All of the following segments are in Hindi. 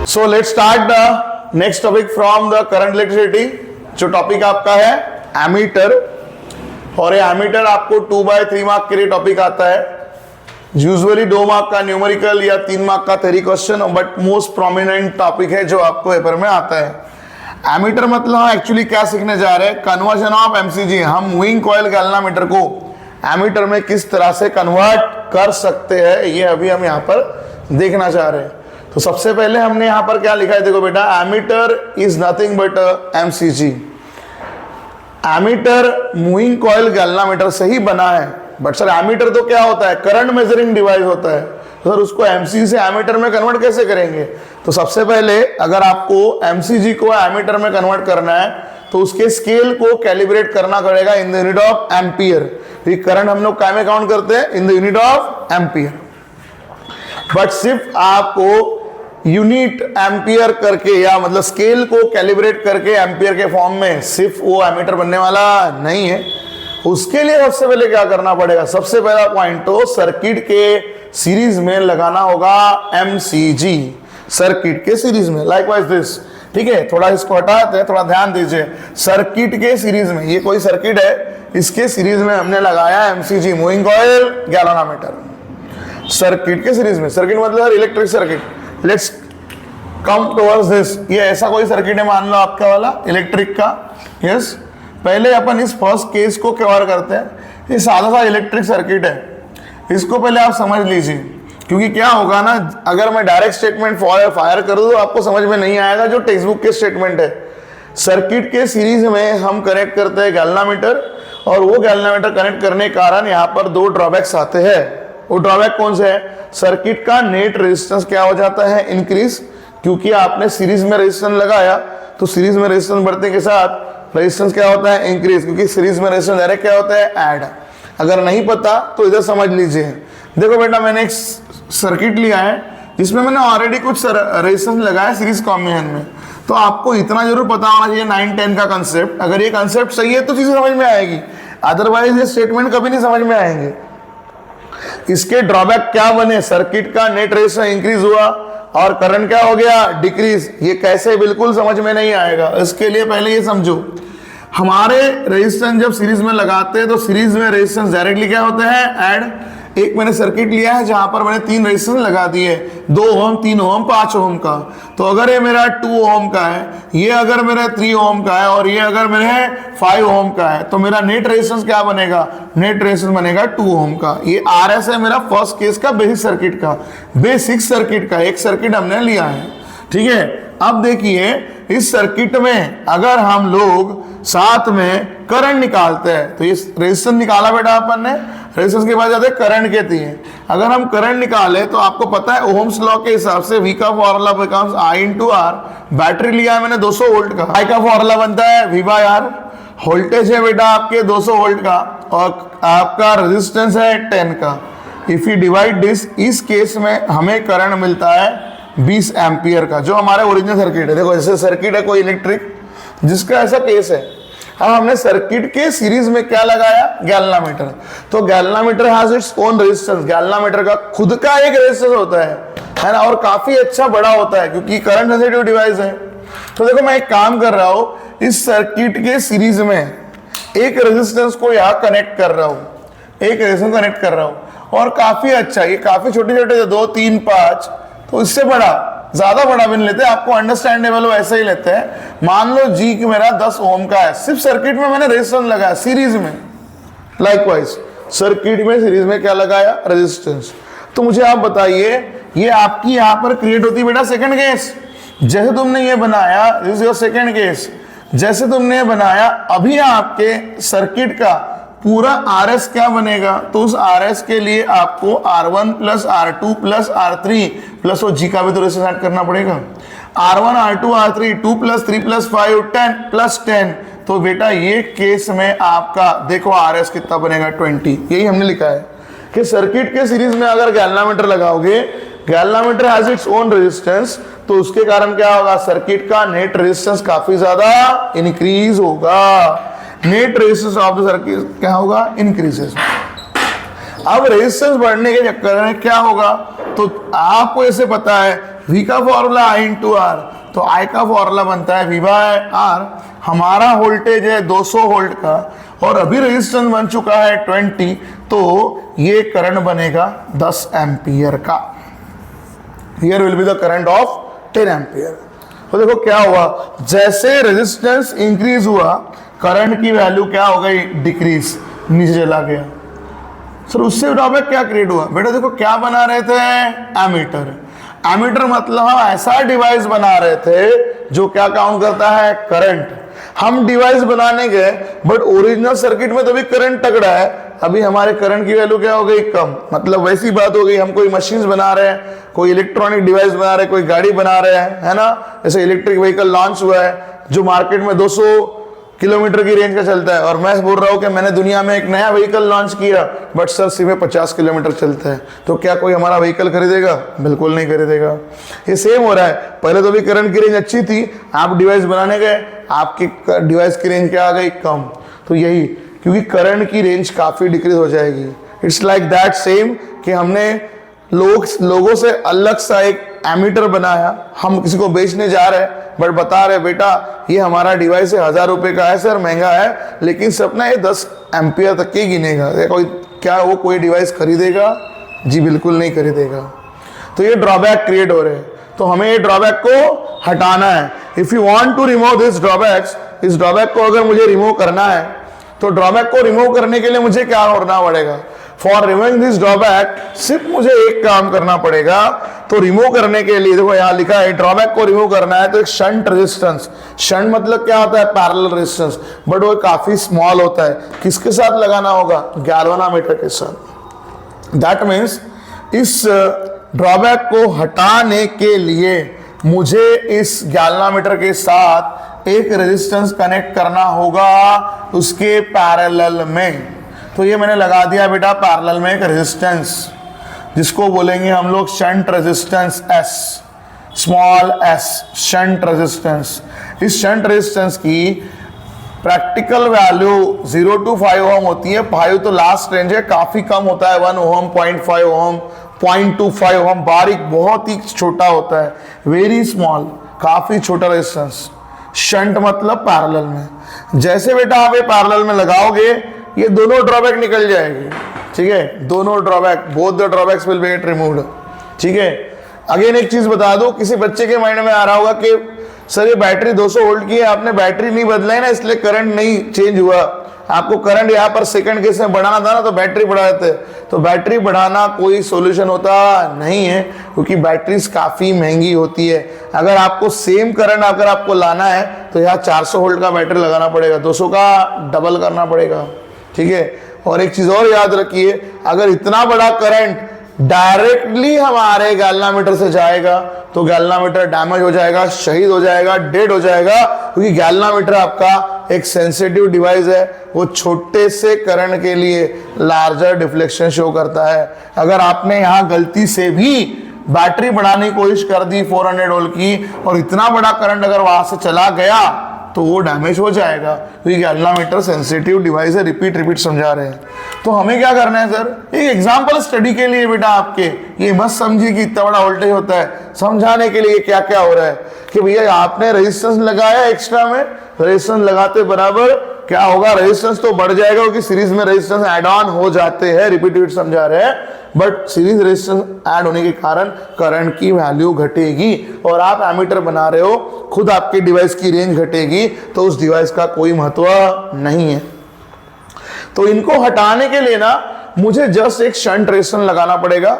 So let's start the next topic from the current electricity. जो टॉपिक आपका है एमीटर, और ये एमीटर आपको 2/3 मार्क के लिए टॉपिक आता है। यूजुअली 2 मार्क का न्यूमेरिकल या 3 मार्क का theory question, but most prominent topic है जो आपको पेपर में आता है। एमीटर मतलब हम एक्चुअली क्या सीखने जा रहे हैं, कन्वर्जन ऑफ एमसीजी। हम मूविंग कॉइल गैल्वामीटर को एमीटर में किस तरह से कन्वर्ट कर सकते हैं, ये अभी हम यहाँ पर देखना चाह रहे हैं। तो सबसे पहले हमने यहाँ पर क्या लिखा है, देखो बेटा, ammeter is nothing but MCG. Ammeter moving coil galvanometer से ही बना है, बट सर एमीटर तो क्या होता है, करंट मेजरिंग डिवाइस होता है। तो सर उसको एमसीजी से एमीटर में कन्वर्ट कैसे करेंगे? तो सबसे पहले अगर आपको एमसीजी को एमीटर में कन्वर्ट करना है तो उसके स्केल को कैलिब्रेट करना पड़ेगा in the unit of ampere. ये करंट हम लोग क्या में काउंट करते हैं, in the unit of ampere. But सिर्फ आपको यूनिट एम्पियर करके या मतलब स्केल को कैलिब्रेट करके एम्पियर के फॉर्म में सिर्फ वो एमीटर बनने वाला नहीं है। उसके लिए सबसे पहले क्या करना पड़ेगा, सबसे पहला पॉइंट तो सर्किट के सीरीज में लगाना होगा एमसीजी, सर्किट के सीरीज में। लाइकवाइज दिस, ठीक है, थोड़ा इसको हटाते हैं, थोड़ा ध्यान दीजिए। सर्किट के सीरीज में, ये कोई सर्किट है, इसके सीरीज में हमने लगाया MCG, moving coil galvanometer. Circuit के सीरीज में, सर्किट मतलब electric circuit. Let's come towards this. ये ऐसा कोई सर्किट है, मान लो आपका वाला इलेक्ट्रिक का। यस, पहले अपन इस फर्स्ट केस को कवर करते हैं। ये सादा सा इलेक्ट्रिक सर्किट है, इसको पहले आप समझ लीजिए, क्योंकि क्या होगा ना, अगर मैं डायरेक्ट स्टेटमेंट फायर कर दूं तो आपको समझ में नहीं आएगा जो टेक्स्ट बुक के स्टेटमेंट है। सर्किट के सीरीज में हम कनेक्ट करते हैं गैल्वामीटर, और वो गैल्वामीटर कनेक्ट करने के कारण यहाँ पर 2 ड्रॉबैक्स आते हैं। वो ड्रॉबैक कौन से है? सर्किट का नेट रेजिस्टेंस क्या हो जाता है, इंक्रीज, क्योंकि आपने सीरीज में रेजिस्टेंस लगाया, तो सीरीज में रेजिस्टेंस बढ़ने के साथ रेजिस्टेंस क्या होता है, इंक्रीज, क्योंकि सीरीज में रेजिस्टेंस डायरेक्ट क्या होता है, ऐड। अगर नहीं पता तो इधर समझ लीजिए। देखो बेटा, मैंने एक सर्किट लिया है जिसमें मैंने ऑलरेडी कुछ रेजिस्टेंस लगाया सीरीज कॉम्बिनेशन में, तो आपको इतना जरूर पता होना चाहिए 9-10 का कंसेप्ट। अगर ये कंसेप्ट सही है तो चीजें समझ में आएगी, अदरवाइज ये स्टेटमेंट कभी नहीं समझ में आएंगे। इसके ड्रॉबैक क्या बने, सर्किट का नेट रेजिस्टेंस इंक्रीज हुआ और करंट क्या हो गया, डिक्रीज। ये कैसे, बिल्कुल समझ में नहीं आएगा। इसके लिए पहले ये समझो, हमारे रेजिस्टेंस जब सीरीज में लगाते हैं तो सीरीज में रेजिस्टेंस डायरेक्टली क्या होते हैं, ऐड। एक मैंने सर्किट लिया है जहां पर मैंने 3 रेजिस्टेंस लगा दिए, 2 ओम, 3 ओम, 5 ओम का। तो अगर ये मेरा 2 ओम का है, ये अगर मेरा 3 ओम का है, और ये अगर मेरे 5 ओम का है, तो मेरा नेट रेजिस्टेंस क्या बनेगा, नेट रेजिस्टेंस बनेगा 2 ओम का। ये आरएस है मेरा फर्स्ट केस का, बेसिक सर्किट का, बेसिक सर्किट का एक सर्किट हमने लिया है, ठीक है। अब देखिए, इस सर्किट में अगर हम लोग साथ में करंट निकालते हैं, तो ये रेजिस्टेंस निकाला बेटा अपन ने, रेजिस्टेंस के बाद जाते हैं करंट के दिए। अगर हम करंट निकाले तो आपको पता है ओम्स लॉ के हिसाब से V का formula becomes I into R। Battery लिया है मैंने 200 वोल्ट का, I का फॉर्मूला बनता है V/R। वोल्टेज है बेटा आपके 200 वोल्ट का, और आपका रेजिस्टेंस है 10 का। इफ यू डिवाइड दिस, इस केस में हमें करंट मिलता है 20 एम्पियर का, जो हमारा ओरिजिनल सर्किट है। देखो, जैसे सर्किट है कोई इलेक्ट्रिक जिसका ऐसा केस है, अब हमने सर्किट के सीरीज में क्या लगाया, गैल्वामीटर। तो गैल्वामीटर हैज इट्स ओन रेजिस्टेंस, गैल्वामीटर का खुद का एक रेजिस्टेंस होता है ना, और काफी अच्छा बड़ा होता है क्योंकि करंट सेंसिटिव डिवाइस है। तो देखो, मैं एक काम कर रहा हूं, इस सर्किट के सीरीज में एक रेजिस्टेंस को यहां कनेक्ट कर रहा हूं, एक रेजिस्टेंस कनेक्ट कर रहा हूं, और काफी अच्छा, ये काफी छोटे छोटे 2, 3, 5, तो इससे बड़ा, ज्यादा बड़ा भी नहीं लेते, आपको अंडरस्टैंडेबल हो ऐसे ही लेते हैं। मान लो जी कि मेरा 10 ओम का है, सिर्फ सर्किट में मैंने रेजिस्टेंस लगाया सीरीज में। लाइकवाइज सर्किट में सीरीज में क्या लगाया, रेजिस्टेंस। तो मुझे आप बताइए, ये आपकी यहां पर क्रिएट होती है बेटा सेकंड केस। जैसे तुमने ये बनाया, this is your second case, जैसे तुमने बनाया, अभी आपके सर्किट का पूरा RS क्या बनेगा, तो उस RS के लिए आपको R1 plus R2 plus R3 plus वो G का भी तो रेजिस्टेंस ऐड करना पड़ेगा। R1, R2, R3, 2 plus 3 plus 5, 10 plus 10। तो बेटा ये केस में आपका देखो RS कितना बनेगा, 20। यही हमने लिखा है कि सर्किट के सीरीज में अगर गैल्वामीटर लगाओगे, गैल्वामीटर हैज इट्स ओन रेजिस्टेंस, तो उसके कारण क्या होगा, सर्किट का नेट रेजिस्टेंस काफी ज्यादा इंक्रीज होगा। Net resistance of the circuit क्या होगा, इंक्रीजेस। अब रेजिस्टेंस बढ़ने के चक्कर में क्या होगा, तो आपको ऐसे पता है V का फॉर्मूला I इंटू आर, तो I का फॉर्मूला बनता है V बाय आर। हमारा वोल्टेज है 200 वोल्ट का और अभी रेजिस्टेंस बन चुका है 20, तो ये करंट बनेगा 10 एम्पियर का। Here will be the current of 10 ampere. तो देखो क्या हुआ, जैसे रेजिस्टेंस इंक्रीज हुआ करंट की वैल्यू क्या हो गई, डिक्रीज, नीचे चला गया। सर उससे ड्रॉबैक क्या क्रिएट हुआ, बेटा देखो क्या बना रहे थे, एमीटर। एमीटर मतलब हम ऐसा डिवाइस बना रहे थे जो क्या काउंट करता है, करंट। हम डिवाइस बनाने गए बट ओरिजिनल सर्किट में तो भी करंट तगड़ा है, अभी हमारे करंट की वैल्यू क्या हो गई, कम। मतलब वैसी बात हो गई, हम कोई मशीन्स बना रहे हैं, कोई इलेक्ट्रॉनिक डिवाइस बना रहे हैं, कोई गाड़ी बना रहे हैं, है ना। जैसे इलेक्ट्रिक व्हीकल लॉन्च हुआ है जो मार्केट में 200 किलोमीटर की रेंज का चलता है, और मैं बोल रहा हूं कि मैंने दुनिया में एक नया व्हीकल लॉन्च किया बट सर सिर्फ 50 किलोमीटर चलता है, तो क्या कोई हमारा व्हीकल खरीदेगा, बिल्कुल नहीं खरीदेगा। ये सेम हो रहा है, पहले तो भी करंट की रेंज अच्छी थी, आप डिवाइस बनाने गए, आपकी डिवाइस की रेंज क्या आ गई, कम। तो यही, क्योंकि करंट की रेंज काफी डिक्रीज हो जाएगी। इट्स लाइक दैट सेम कि हमने लोगों से अलग सा एक एमीटर बनाया, हम किसी को बेचने जा रहे हैं बट बता रहे बेटा ये हमारा डिवाइस है, 1000 रुपए का है सर, महंगा है, लेकिन सपना ये 10 एम्पियर तक के गिनेगा। कोई क्या वो कोई डिवाइस खरीदेगा, जी बिल्कुल नहीं खरीदेगा। तो ये ड्रॉबैक क्रिएट हो रहे हैं, तो हमें ये ड्रॉबैक को हटाना है। If you want to remove this drawbacks, इस ड्रॉबैक को अगर मुझे रिमूव करना है तो ड्रॉबैक को रिमूव करने के लिए मुझे क्या करना पड़ेगा, फॉर रिमूविंग दिस ड्रॉबैक सिर्फ मुझे एक काम करना पड़ेगा। तो रिमूव करने के लिए देखो यहाँ लिखा है ड्रॉबैक को रिमूव करना है तो एक शंट रेजिस्टेंस, शंट मतलब क्या होता है, पैरेलल रेजिस्टेंस, बट वो काफी स्मॉल होता है। किसके साथ लगाना होगा, गैल्वेनोमीटर के साथ। दैट मीन्स इस ड्रॉबैक को हटाने के लिए मुझे इस गैल्वेनोमीटर के साथ एक रेजिस्टेंस कनेक्ट करना होगा उसके पैरेलल में। तो ये मैंने लगा दिया बेटा पैरेलल में एक रेजिस्टेंस, जिसको बोलेंगे हम लोग shunt resistance S, small S, shunt resistance. इस शंट रेजिस्टेंस की प्रैक्टिकल वैल्यू 0 to 5 ओम होती है। 5 तो लास्ट रेंज है, काफी कम होता है, 1 ओम, 0.5 ओम, 0.25 ओम, बारीक बहुत ही छोटा होता है, वेरी स्मॉल, काफी छोटा रेजिस्टेंस। शंट मतलब पैरेलल में। जैसे बेटा आप ये पैरेलल में लगाओगे ये दोनों ड्रॉबैक निकल जाएंगे, ठीक है, दोनों drawback, both the drawbacks will be get removed, ठीक है। अगेन एक चीज बता दो, किसी बच्चे के माइंड में आ रहा होगा कि सर ये बैटरी 200 वोल्ट की है, आपने बैटरी नहीं बदला है ना इसलिए करंट नहीं चेंज हुआ, आपको करंट यहाँ पर सेकंड केस में बढ़ाना था ना तो बैटरी बढ़ा देते। तो बैटरी बढ़ाना कोई सॉल्यूशन होता नहीं है, क्योंकि बैटरीज काफी महंगी होती है। अगर आपको सेम करंट अगर आपको लाना है तो यहाँ 400 वोल्ट का बैटरी लगाना पड़ेगा, 200 का डबल करना पड़ेगा, ठीक है। और एक चीज और याद रखिए, अगर इतना बड़ा करंट डायरेक्टली हमारे गैल्वेनोमीटर से जाएगा तो गैल्वेनोमीटर डैमेज हो जाएगा, शहीद हो जाएगा, डेड हो जाएगा, क्योंकि गैल्वेनोमीटर आपका एक सेंसिटिव डिवाइस है, वो छोटे से करंट के लिए लार्जर डिफ्लेक्शन शो करता है। अगर आपने यहाँ गलती से भी बैटरी बढ़ाने की कोशिश कर दी 400 वोल्ट की और इतना बड़ा करंट अगर वहां से चला गया तो वो डैमेज हो जाएगा, क्योंकि गैल्वेनोमीटर सेंसिटिव डिवाइस है, रिपीट समझा रहे हैं। तो हमें क्या करना है सर, एक एग्जांपल स्टडी के लिए बेटा आपके, ये मत समझिए कि इतना बड़ा वोल्टेज होता है, समझाने के लिए क्या क्या हो रहा है कि भैया आपने रेजिस्टेंस लगाया एक्स्ट्रा में, रेजिस्टेंस लगाते बराबर क्या होगा, रेजिस्टेंस तो बढ़ जाएगा क्योंकि सीरीज में रेजिस्टेंस ऐड ऑन हो जाते हैं, रिपीट समझा रहे हैं, बट सीरीज रेजिस्टेंस ऐड होने के कारण करंट की वैल्यू घटेगी और आप एमीटर बना रहे हो, खुद आपके डिवाइस की रेंज घटेगी, तो उस डिवाइस का कोई महत्व नहीं है। तो इनको हटाने के लिए ना मुझे जस्ट एक शंट रेजिस्टेंस लगाना पड़ेगा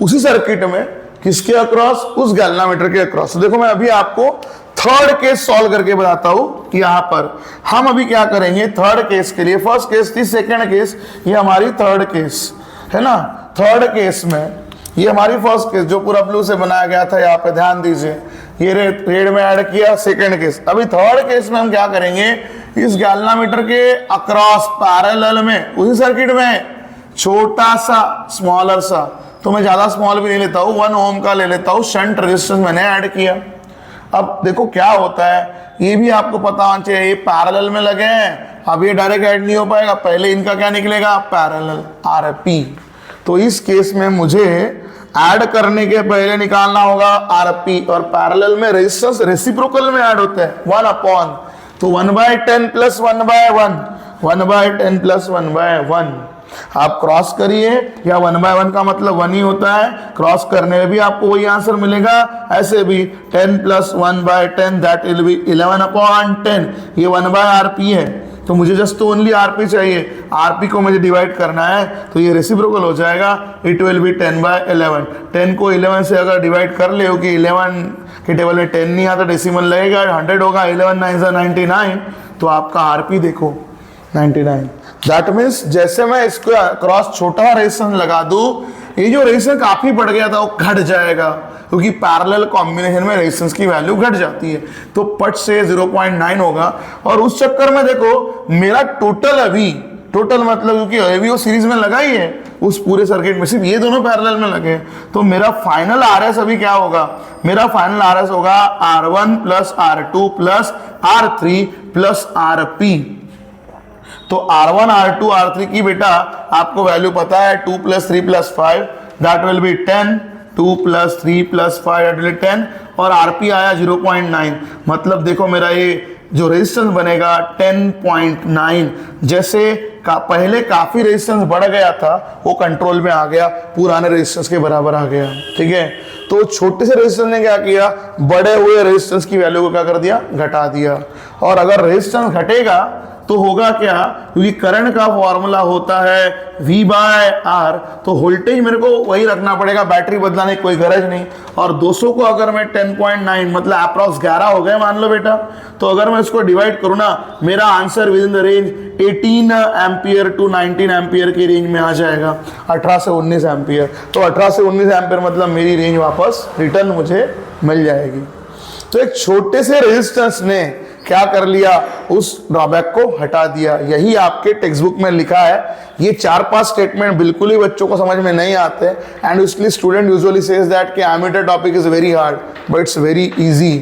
उसी सर्किट में, किसके अक्रॉस, उस गैल्वेनोमीटर के अक्रॉस। तो देखो मैं अभी आपको थर्ड केस सॉल्व करके बताता हूं कि यहां पर हम अभी क्या करेंगे। थर्ड केस के लिए फर्स्ट केस थी, सेकंड केस, ये हमारी थर्ड केस है ना। थर्ड केस में ये हमारी फर्स्ट केस जो पूरा ब्लू से बनाया गया था, यहाँ पे ध्यान दीजिए, ये रेड में ऐड किया सेकंड केस। अभी थर्ड केस में हम क्या करेंगे, इस गैल्वेनोमीटर के अक्रॉस पैरेलल में उसी सर्किट में छोटा सा स्मॉलर सा, तो मैं ज्यादा स्मॉल भी नहीं लेता हूं, 1 ओम का ले लेता हूं, शंट रेजिस्टेंस मैंने ऐड किया। अब देखो क्या होता है, ये भी आपको पता होना चाहिए, ये पैरेलल में लगे हैं, अब ये डायरेक्ट ऐड नहीं हो पाएगा, पहले इनका क्या निकलेगा, पैरेलल आरपी। तो इस केस में मुझे ऐड करने के पहले निकालना होगा आरपी, और पैरेलल में रेजिस्टेंस रेसिप्रोकल में ऐड होता है 1 अपॉन, तो 1/10 प्लस 1/1, 1/10 प्लस 1/1 आप क्रॉस करिए, या 1/1 का मतलब 1 ही होता है, क्रॉस करने में भी आपको वही आंसर मिलेगा, ऐसे भी 10 प्लस 1/10 दैट विल बी 11/10, ये 1/RP है, तो मुझे जस्ट ओनली आरपी चाहिए, आरपी को मुझे डिवाइड करना है, तो ये रेसिप्रोकल हो जाएगा, इट विल बी 10/11, 10 को 11 से अगर डिवाइड कर ले, कि 11 के टेबल में 10 नहीं आता, डेसिमल लगेगा, 100 होगा, 11 9 99, तो आपका आरपी देखो 99। दैट मीन्स जैसे मैं इसको क्रॉस छोटा रेजिस्टेंस लगा दूं, ये जो रेजिस्टेंस काफी बढ़ गया था वो घट जाएगा, क्योंकि पैरेलल कॉम्बिनेशन में रेजिस्टेंस की वैल्यू घट जाती है, तो पट से 0.9 होगा। और उस चक्कर में देखो मेरा टोटल अभी, टोटल मतलब क्योंकि अभी वो सीरीज में लगा ही है, उस पूरे सर्किट में सिर्फ ये दोनों पैरेलल में लगे, तो मेरा फाइनल आरएस अभी क्या होगा, मेरा फाइनल आरएस होगा R1 plus R2 plus R3 plus RP। तो R1 R2 R3 की बेटा आपको वैल्यू पता है, 2 plus 3 plus 5 that will be 10, 2 plus 3 plus 5 that will be 10, और RP आया 0.9, मतलब देखो मेरा ये जो रेजिस्टेंस बनेगा 10.9, जैसे पहले काफी रेजिस्टेंस बढ़ गया था वो कंट्रोल में आ गया, पुराने रेजिस्टेंस के बराबर आ गया, ठीक है। तो छोटे से रेजिस्टेंस ने क्या किया, बड़े हुए रेजिस्टेंस की वैल्यू को क्या कर दिया, घटा दिया। और अगर रेजिस्टेंस घटेगा तो होगा क्या, क्योंकि करंट का फॉर्मूला होता है V/R, तो वोल्टेज मेरे को वही रखना पड़ेगा, बैटरी बदलाने की कोई गरज नहीं। और 200 को अगर मैं 10.9 मतलब अप्रॉक्स 11 हो गए मान लो बेटा, तो अगर मैं इसको डिवाइड करूँ ना, मेरा answer within the range 18 ampere to 19 ampere की रेंज में आ जाएगा, 18 से 19 एम्पियर। तो 18 से 19 एम्पियर मतलब मेरी रेंज वापस रिटर्न मुझे मिल जाएगी। तो एक छोटे से रेजिस्टेंस ने क्या कर लिया, उस ड्रॉबैक को हटा दिया। यही आपके टेक्स्ट बुक में लिखा है। ये 4-5 स्टेटमेंट बिल्कुल ही बच्चों को समझ में नहीं आते, एंड इसलिए स्टूडेंट यूजुअली सेज दैट कि ammeter topic is very hard, but it's very easy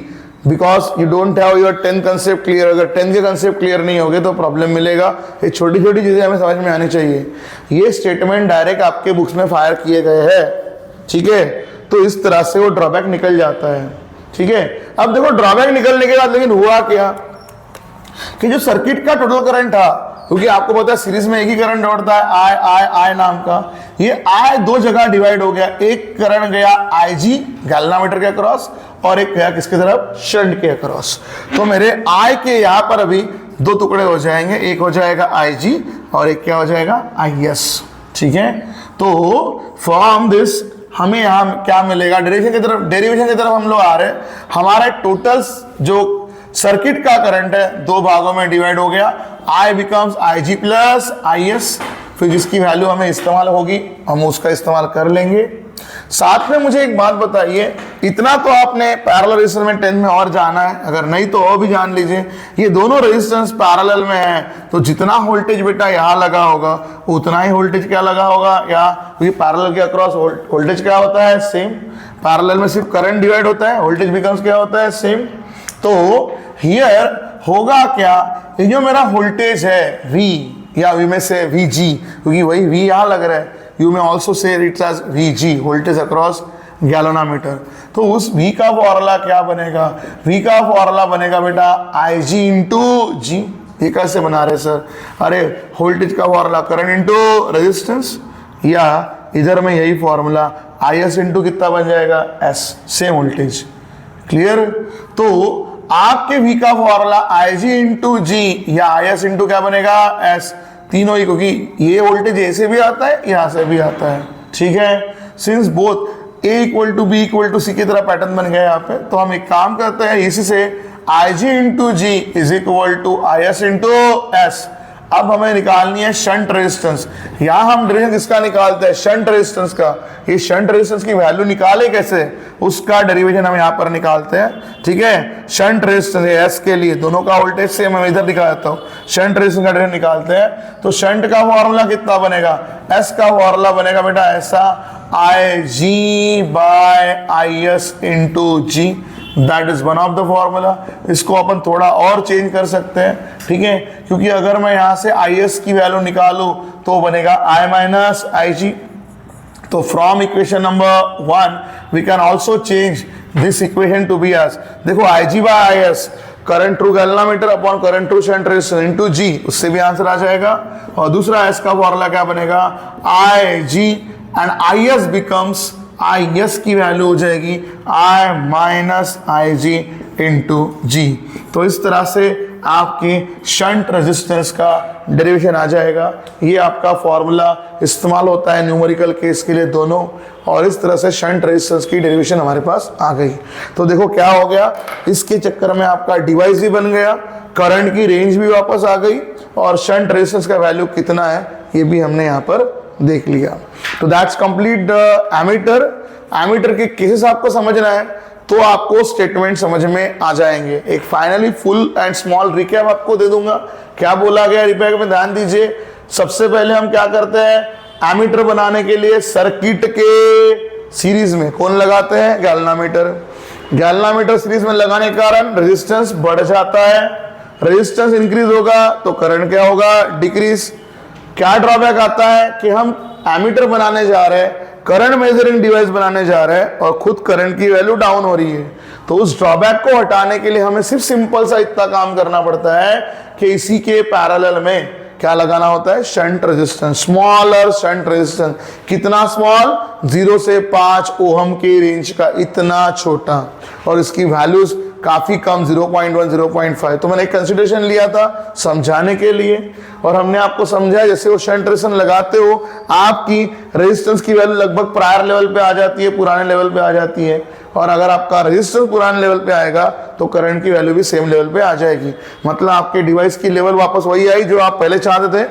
because you don't have your 10 concept clear. अगर 10 के कंसेप्ट क्लियर नहीं होगे तो प्रॉब्लम मिलेगा। ये छोटी छोटी चीजें हमें समझ में आनी चाहिए। ये स्टेटमेंट डायरेक्ट आपके बुक्स में फायर किए गए हैं, ठीक है। तो इस तरह से वो ड्रॉबैक निकल जाता है, ठीक है। अब देखो ड्रॉबैक निकलने के बाद लेकिन हुआ क्या कि जो सर्किट का टोटल करंट था, क्योंकि आपको पता है सीरीज में एक ही करंट दौड़ता है, आई आई आई नाम का, ये आई दो जगह डिवाइड हो गया। एक करंट गया IG गैल्वेनोमीटर के अक्रॉस, और एक गया किसके तरफ, शंट के अक्रॉस। तो मेरे आई के यहाँ पर अभी दो टुकड़े हो जाएंगे, एक हो जाएगा IG और एक क्या हो जाएगा, IS, ठीक है। तो फ्रॉम दिस हमें यहाँ क्या मिलेगा, डेरिवेशन की तरफ हम लोग आ रहे हैं। हमारे टोटल जो सर्किट का करंट है दो भागों में डिवाइड हो गया, I becomes IG plus IS, फिर जिसकी वैल्यू हमें इस्तेमाल होगी हम उसका इस्तेमाल कर लेंगे। साथ में मुझे एक बात बताइए, इतना तो आपने पैरेलल रेजिस्टेंस में 10 में और जाना है, अगर नहीं तो और भी जान लीजिए। ये दोनों रेजिस्टेंस पैरेलल में है, तो जितना वोल्टेज बेटा यहाँ लगा होगा उतना ही वोल्टेज क्या लगा होगा, या क्योंकि पैरेलल के अक्रॉस वोल्टेज क्या होता है, सेम। पैरेलल में सिर्फ करंट डिवाइड होता है, वोल्टेज बिकम्स क्या होता है, सेम। तो हियर होगा क्या, ये जो मेरा वोल्टेज है V, या V में से VG, क्योंकि वही V यहाँ लग रहा है, you may also say it's as VG, voltage across galvanometer. तो उस V का फॉर्मूला क्या बनेगा, V का फॉर्मूला बनेगा बेटा IG इंटू G। ये कैसे बना रहे सर, अरे वोल्टेज का फॉर्मूला करंट इंटू रेजिस्टेंस, या इधर में यही फॉर्मूला IS इंटू कितना बन जाएगा, S, सेम वोल्टेज, क्लियर। तो आपके V का फॉर्मूला IG इंटू G या IS इंटू क्या बनेगा, S, तीनों ही, क्योंकि ये वोल्टेज ऐसे भी आता है यहाँ से भी आता है, ठीक है। Since both A equal to B equal to C की तरह पैटर्न बन गया यहाँ पे, तो हम एक काम करते हैं, इसी से IG into G is equal to IS into S। अब हमें निकालनी है शंट रेजिस्टेंस। यहाँ हम डेरिवेशन किसका निकालते हैं, शंट रेजिस्टेंस का। ये शंट रेजिस्टेंस की वैल्यू निकाले कैसे, उसका डेरिवेशन हम यहाँ पर निकालते हैं, ठीक है। शंट रेजिस्टेंस एस के लिए दोनों का वोल्टेज सेम, मैं इधर दिखा देता हूँ। शंट रेजिस्टेंस का डेरिवेशन निकालते हैं, तो शंट का फॉर्मूला कितना बनेगा, एस का फॉर्मूला बनेगा बेटा ऐसा, IG/IS into G, that is one of the formula. इसको अपन थोड़ा और चेंज कर सकते हैं, ठीक है, क्योंकि अगर मैं यहाँ से IS की वैल्यू निकालूं तो बनेगा I माइनस IG, तो from equation number 1 we can also change this equation to be as, देखो IG by IS current through galvanometer upon current through shunt resistance into G, उससे भी आंसर आ जाएगा। और दूसरा S का फॉर्मूला क्या बनेगा, IG and IS becomes, IS की वैल्यू हो जाएगी I minus IG into G। तो इस तरह से आपकी शंट रेजिस्टेंस का डेरिवेशन आ जाएगा। ये आपका फॉर्मूला इस्तेमाल होता है न्यूमेरिकल केस के लिए दोनों, और इस तरह से शंट रेजिस्टेंस की डेरिवेशन हमारे पास आ गई। तो देखो क्या हो गया, इसके चक्कर में आपका डिवाइस भी बन गया, करंट की रेंज भी वापस आ गई, और शंट रेजिस्टेंस का वैल्यू कितना है ये भी हमने यहाँ पर देख लिया। तो that's complete the ammeter. Ammeter के केसेस आपको समझना है तो आपको स्टेटमेंट समझ में आ जाएंगे। एक finally full and small recap आपको दे दूंगा, क्या बोला गया रिकैप में ध्यान दीजिए। सबसे पहले हम क्या करते हैं, एमीटर बनाने के लिए सर्किट के सीरीज में कौन लगाते हैं, गैल्वेनोमीटर। गैल्वेनोमीटर सीरीज में लगाने के कारण रेजिस्टेंस बढ़ जाता है, रेजिस्टेंस इंक्रीज होगा तो करंट क्या होगा, डिक्रीज। क्या ड्रॉबैक आता है कि हम एमीटर बनाने जा रहे हैं, करंट मेजरिंग डिवाइस बनाने जा रहे हैं और खुद करंट की वैल्यू डाउन हो रही है। तो उस ड्रॉबैक को हटाने के लिए हमें सिर्फ सिंपल सा इतना काम करना पड़ता है कि इसी के पैरेलल में क्या लगाना होता है, shunt resistance, smaller shunt resistance. कितना स्मॉल, 0 से 5 ओहम के रेंज का, इतना छोटा, और इसकी वैल्यूज काफी कम, 0.1 0.5। तो मैंने एक कंसिडरेशन लिया था समझाने के लिए, और हमने आपको समझाया जैसे वो शंट रेजिस्टेंस लगाते हो आपकी रेजिस्टेंस की वैल्यू लगभग प्रायर लेवल पे आ जाती है, पुराने लेवल पे आ जाती है, और अगर आपका रेजिस्टेंस पुराने लेवल पे आएगा तो करंट की वैल्यू भी सेम लेवल पे आ जाएगी। मतलब आपके डिवाइस की लेवल वापस वही आई जो आप पहले चाहते थे,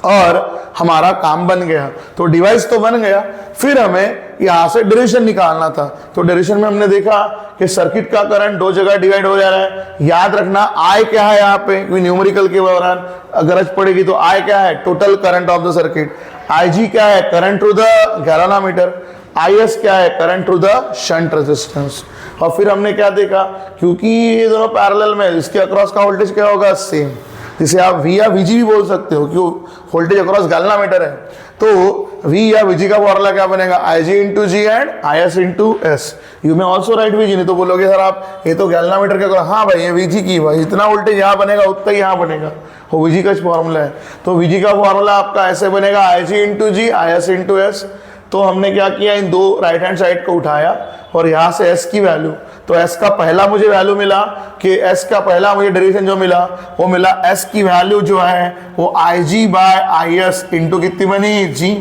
और हमारा काम बन गया। तो डिवाइस तो बन गया, फिर हमें यहां से डेरिवेशन निकालना था। तो डेरिवेशन में हमने देखा कि सर्किट का करंट दो जगह डिवाइड हो जा रहा है। याद रखना I क्या है यहाँ पे, क्योंकि न्यूमेरिकल के दौरान गरज पड़ेगी, तो I क्या है, total current of the circuit. IG क्या है, current through the galvanometer. IS क्या है, current through the shunt resistance. और फिर हमने क्या देखा, क्योंकि ये दोनों पैरेलल में, इसके अक्रॉस का वोल्टेज क्या होगा, सेम, जिसे आप V या VG भी बोल सकते हो, क्यों, वोल्टेज अक्रॉस गैल्वेनोमीटर है। तो V या VG का फॉर्मूला क्या बनेगा, IG into G and IS into S। You may also right VG, नहीं तो बोलोगे सर आप ये तो गैल्वेनोमीटर के, हाँ भाई ये VG की, भाई जितना वोल्टेज यहाँ बनेगा उतना ही यहाँ बनेगा, वो VG का फॉर्मूला है। तो VG का फॉर्मूला आपका ऐसे बनेगा, IG into G IS into S। तो हमने क्या किया, इन दो राइट हैंड साइड को उठाया और यहाँ से S की वैल्यू, तो S का पहला मुझे वैल्यू मिला कि S का पहला मुझे डेरिवेशन जो मिला वो मिला S की वैल्यू जो है वो IG बाय IS इंटू कितनी बनी, G,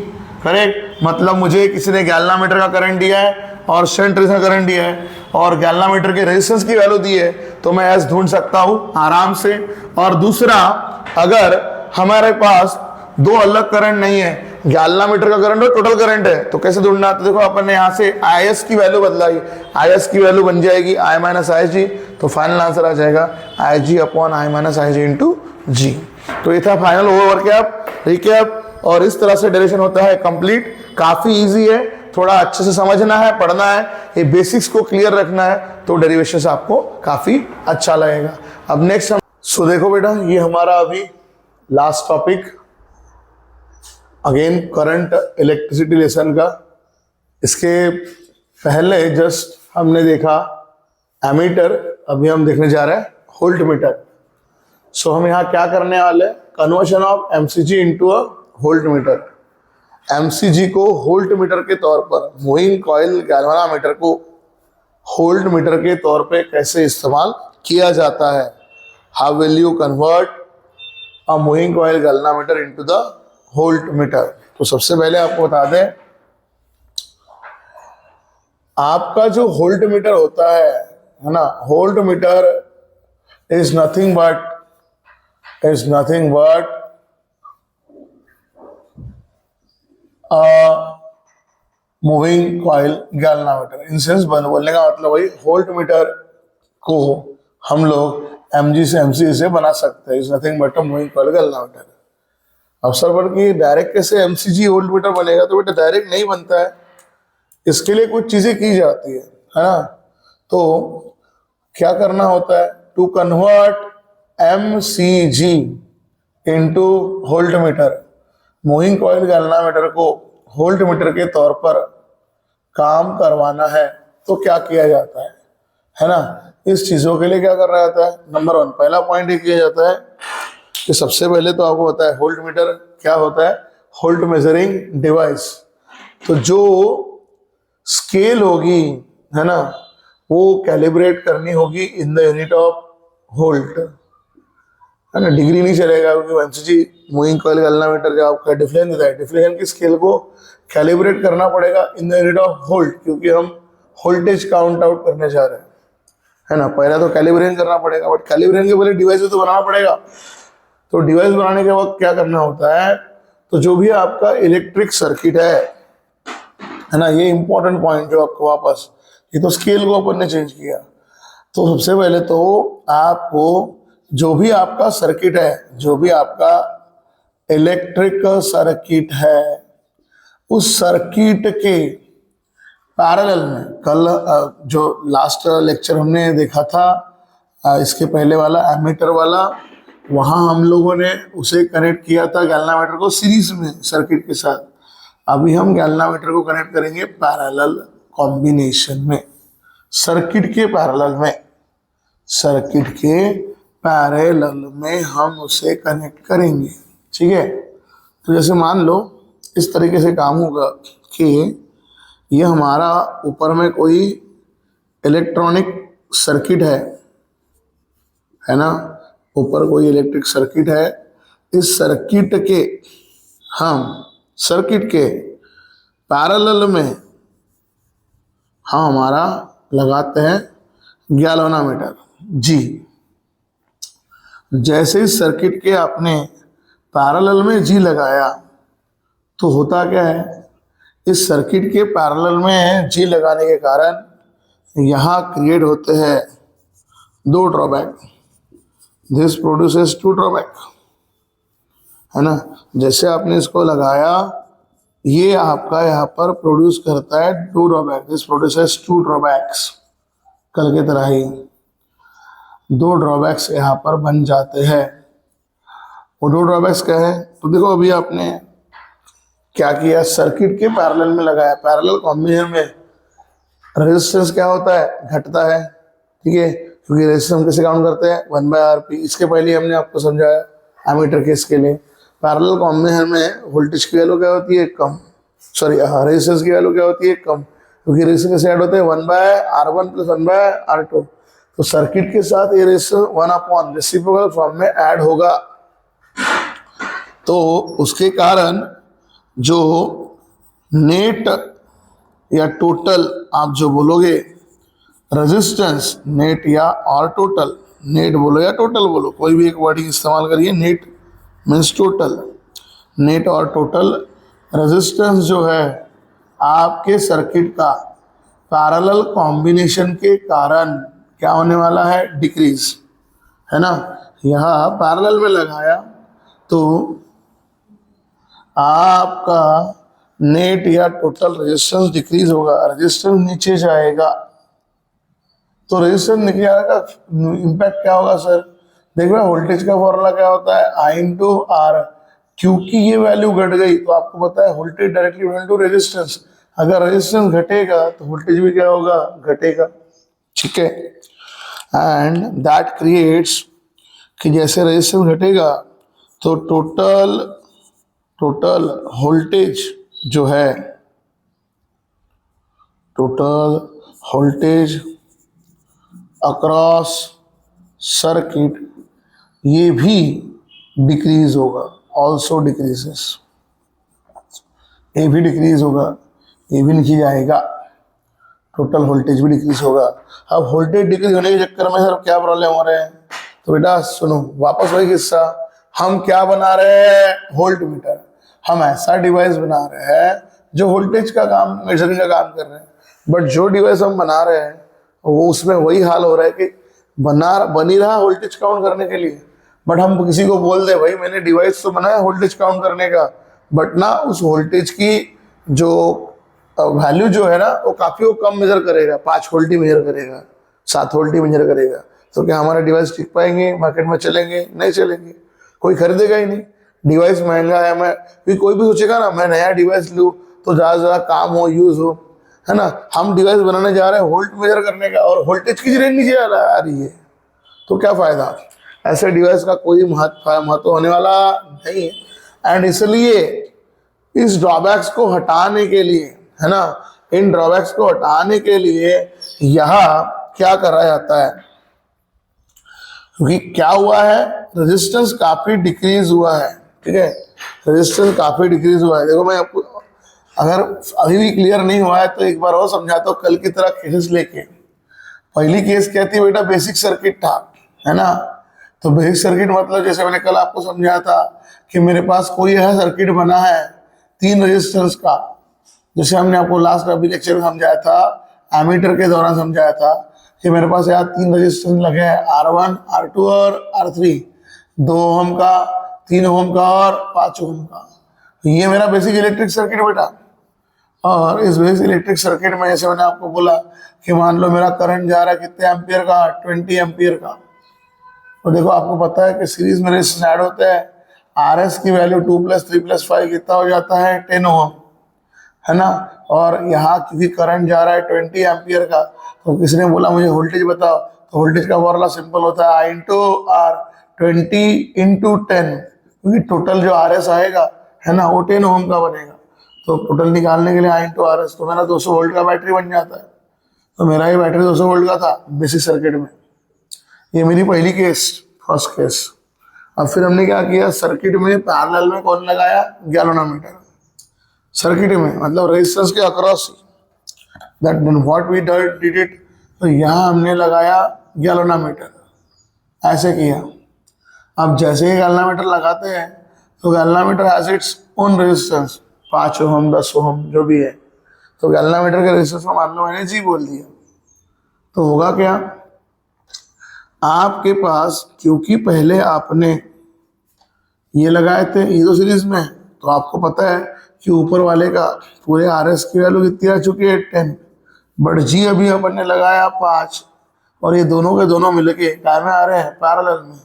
करेक्ट। मतलब मुझे किसी ने गैल्वेनोमीटर का करंट दिया है और शंट रेजिस्टेंस का करंट दिया है और गैल्वेनोमीटर के रेजिस्टेंस की वैल्यू दी है, तो मैं S ढूंढ सकता हूँ आराम से। और दूसरा, अगर हमारे पास दो अलग करंट नहीं है, गैल्वेनोमीटर का करंट और टोटल करंट है, तो कैसे ढूंढना है, तो देखो अपन ने यहाँ से IS की वैल्यू बदलाई, IS की वैल्यू बन जाएगी I माइनस IG, तो फाइनल आंसर आ जाएगा IG upon I minus IG into G। तो ये था फाइनल ओवर कैप, रिकैप, और इस तरह से डेरिवेशन होता है कंप्लीट। काफी इजी है, थोड़ा अच्छे से समझना है, पढ़ना है, ये बेसिक्स को क्लियर रखना है, तो डेरिवेशन से आपको काफी अच्छा लगेगा। अब नेक्स्ट सो देखो बेटा, ये हमारा अभी last topic, again current electricity lesson का। इसके पहले जस्ट हमने देखा एमीटर, अभी हम देखने जा रहे हैं वोल्ट मीटर। सो हम यहाँ क्या करने वाले, conversion of MCG into a volt meter. MCG को वोल्ट मीटर के तौर पर, मूविंग कॉइल गैल्वेनोमीटर को वोल्ट मीटर के तौर पे कैसे इस्तेमाल किया जाता है, how will you convert a moving coil galvanometer into the volt meter. तो सबसे पहले आपको बता दें, आपका जो वोल्ट मीटर होता है ना, volt meter is nothing but moving coil galvanometer. In sense बोलने का मतलब वही, वोल्ट मीटर को हम लोग MG से MCG से बना सकते हैं, is nothing but a moving coil galvanometer. अब सर पर कि डायरेक्ट कैसे MCG वोल्ट मीटर बनेगा, तो बेटा डायरेक्ट नहीं बनता है, इसके लिए कुछ चीजें की जाती है ना। तो क्या करना होता है, to convert MCG into volt meter, moving coil galvanometer को वोल्ट मीटर के तौर पर काम करवाना है तो क्या किया जाता है ना। इस चीजों के लिए क्या करना जाता है, नंबर 1 पहला पॉइंट ये किया जाता है कि सबसे पहले तो आपको पता है वोल्ट मीटर क्या होता है, वोल्ट मेजरिंग डिवाइस। तो जो स्केल होगी है ना, वो कैलिब्रेट करनी होगी in the unit of volt, है ना। डिग्री नहीं चलेगा क्योंकि एमसीजी मूविंग कॉइल गैल्वेनोमीटर जो आपका डिफ्लेक्शन देता है, डिफ्लेक्शन की स्केल को कैलिब्रेट करना पड़ेगा in the unit of volt, क्योंकि हम वोल्टेज काउंट आउट करने जा रहे हैं, है ना। पहले तो कैलिब्रेशन करना पड़ेगा, बट कैलिब्रेशन के पहले डिवाइस तो बनाना पड़ेगा। तो डिवाइस बनाने के वक्त क्या करना होता है, तो जो भी आपका इलेक्ट्रिक सर्किट है ना, ये इंपॉर्टेंट पॉइंट जो आपको वापस, ये तो स्केल को अपन ने चेंज किया। तो सबसे पहले तो आपको जो भी आपका सर्किट है, जो भी आपका इलेक्ट्रिक सर्किट है, उस सर्किट के पैरेलल में, कल जो लास्ट लेक्चर हमने देखा था, इसके पहले वाला एमीटर वाला, वहां हम लोगों ने उसे कनेक्ट किया था गैल्वेनोमीटर को सीरीज में सर्किट के साथ। अभी हम गैल्वेनोमीटर को कनेक्ट करेंगे पैरेलल कॉम्बिनेशन में, सर्किट के पैरेलल में, सर्किट के पैरेलल में हम उसे कनेक्ट करेंगे, ठीक है। तो जैसे मान लो इस तरीके से काम होगा कि ये हमारा ऊपर में कोई इलेक्ट्रॉनिक सर्किट है ना, ऊपर कोई इलेक्ट्रिक सर्किट है। इस सर्किट के हम सर्किट के पैरेलल में हम हमारा लगाते हैं गैल्वेनोमीटर जी। जैसे इस सर्किट के आपने पैरेलल में जी लगाया तो होता क्या है, इस सर्किट के पैरेलल में जी लगाने के कारण यहाँ क्रिएट होते हैं 2 ड्रॉबैक। दिस प्रोड्यूसेस 2 ड्रॉबैक, है ना। जैसे आपने इसको लगाया, ये आपका यहाँ पर प्रोड्यूस करता है 2 ड्रॉबैक, दिस प्रोड्यूसेस 2 ड्रॉबैक्स। कल की तरह ही 2 ड्रॉबैक्स यहाँ पर बन जाते हैं। वो 2 ड्रॉबैक्स क्या है, तो देखो अभी आपने क्या किया, सर्किट के पैरेलल में लगाया। पैरेलल कॉम्बिनेशन में रेजिस्टेंस क्या होता है, घटता है, ठीक है, क्योंकि रेजिस्टेंस कैसे काउंट करते हैं 1/RP। इसके पहले हमने आपको समझाया एमीटर केस के लिए। पैरेलल कॉम्बिनेशन में वोल्टेज की वैल्यू क्या होती है, कम, सॉरी रेजिस्टेंस की वैल्यू क्या होती है, कम, क्योंकि रेजिस्टेंस कैसे ऐड होते हैं 1/R1 + 1/R2। तो सर्किट के साथ ये रेजिस्टेंस 1 रेसिप्रोकल फॉर्म में ऐड होगा। तो उसके कारण जो नेट या टोटल आप जो बोलोगे रेजिस्टेंस, नेट या और टोटल, नेट बोलो या टोटल बोलो, कोई भी एक वर्डिंग इस्तेमाल करिए, नेट मीन्स टोटल, नेट और टोटल रेजिस्टेंस जो है आपके सर्किट का पैरेलल कॉम्बिनेशन के कारण क्या होने वाला है, डिक्रीज, है ना। यहाँ पैरेलल में लगाया तो आपका नेट या टोटल रेजिस्टेंस डिक्रीज होगा, रेजिस्टेंस नीचे जाएगा। तो रेजिस्टेंस नीचे जाएगा, इम्पैक्ट क्या होगा सर, देखो वोल्टेज का फॉर्मूला क्या होता है, I/R। क्योंकि ये वैल्यू घट गई तो आपको पता है voltage directly equal to resistance. अगर रेजिस्टेंस घटेगा तो वोल्टेज भी क्या होगा, घटेगा, ठीक है। एंड दैट क्रिएट्स कि जैसे रेजिस्टेंस घटेगा तो टोटल वोल्टेज जो है, टोटल वोल्टेज अक्रॉस सर्किट ये भी डिक्रीज होगा, ऑल्सो डिक्रीजेस, ये भी डिक्रीज होगा, ये भी नीचे जाएगा, टोटल वोल्टेज भी डिक्रीज होगा। अब वोल्टेज डिक्रीज होने के चक्कर में सर क्या प्रॉब्लम हो रहे हैं, तो बेटा सुनो वापस वही किस्सा, हम क्या बना रहे हैं, वोल्ट मीटर। हम ऐसा डिवाइस बना रहे हैं जो वोल्टेज का काम, मेजरिंग का काम कर रहे हैं, बट जो डिवाइस हम बना रहे हैं वो उसमें वही हाल हो रहा है कि बनी रहा वोल्टेज काउंट करने के लिए, बट हम किसी को बोल दे भाई मैंने डिवाइस तो बनाया वोल्टेज काउंट करने का, बट ना उस वोल्टेज की जो वैल्यू जो है ना वो काफी वो कम मेजर करेगा, 5 वोल्ट ही मेजर करेगा, 7 वोल्ट ही मेजर करेगा। तो क्या हमारे डिवाइस टिक पाएंगे, मार्केट में चलेंगे, नहीं चलेंगे, कोई खरीदेगा ही नहीं। डिवाइस महंगा है, मैं कोई भी सोचेगा ना मैं नया डिवाइस लूँ तो ज़्यादा से ज़्यादा काम हो, यूज़ हो, है ना। हम डिवाइस बनाने जा रहे हैं वोल्ट मेजर करने का और वोल्टेज की रेंज नीचे आ रही है, तो क्या फ़ायदा। ऐसे डिवाइस का कोई महत्व होने वाला नहीं है। एंड इसलिए इस ड्रॉबैक्स को हटाने के लिए, है ना, इन ड्रॉबैक्स को हटाने के लिए यहाँ क्या करा जाता है, क्योंकि क्या हुआ है, रेजिस्टेंस काफी डिक्रीज हुआ है, ठीक है, रेजिस्टेंस काफी डिक्रीज हुआ है। देखो मैं आपको अगर अभी भी क्लियर नहीं हुआ है तो एक बार और समझाता हूँ कल की तरह केसेस लेके। पहली केस क्या थी बेटा, बेसिक सर्किट था, है ना। तो बेसिक सर्किट मतलब जैसे मैंने कल आपको समझाया था कि मेरे पास कोई यह सर्किट बना है 3 रेजिस्टेंस का, जैसे हमने आपको लास्ट अभी लेक्चर में समझाया था, एमीटर के दौरान समझाया था कि मेरे पास यहाँ 3 रेजिस्टेंस लगे हैं, R1, R2 और R3, 2 ओम का, 3 ओम का और 5 ओम का। तो ये मेरा बेसिक इलेक्ट्रिक सर्किट बेटा। और इस बेसिक इलेक्ट्रिक सर्किट में जैसे मैंने आपको बोला कि मान लो मेरा करंट जा रहा है कितने एम्पियर का, 20 एम्पियर का। तो देखो आपको पता है कि सीरीज में रेजिस्टेंस ऐड होते हैं, RS की वैल्यू 2 + 3 + 5 कितना हो जाता है, 10 ओम, है ना। और यहाँ क्योंकि करंट जा रहा है 20 एम्पियर का, तो किसी ने बोला मुझे वोल्टेज बताओ, तो वोल्टेज का फॉर्मूला सिंपल होता है I × R, 20 × 10, क्योंकि टोटल जो RS आएगा, है ना, वो 10 ओम का बनेगा। तो टोटल निकालने के लिए I × RS, तो मेरा 200 वोल्ट का बैटरी बन जाता है। तो मेरा ये बैटरी 200 वोल्ट का था बेसिक सर्किट में। ये मेरी पहली केस, फर्स्ट केस। अब फिर हमने क्या किया, सर्किट में पैरेलल में कौन लगाया, गैल्वेनोमीटर। सर्किट में मतलब रेजिस्टेंस के across, that what we did it, तो यहाँ हमने लगाया गैल्वेनोमीटर, ऐसे किया। अब जैसे ही गैल्वेनोमीटर लगाते हैं तो galvanometer has its own resistance, 5 ओम, 10 ओम जो भी है। तो गैल्वेनोमीटर के रेजिस्टेंस को मान लो मैंने G बोल दिया, तो होगा क्या, आपके पास क्योंकि पहले आपने ये लगाए थे, ये तो सीरीज में है, तो आपको पता है कि ऊपर वाले का पूरे RS की वैल्यू कितनी आ चुकी है, 10, बट G अभी अपन ने लगाया 5, और ये दोनों के दोनों मिलके क्या में आ रहे हैं, पैरेलल में।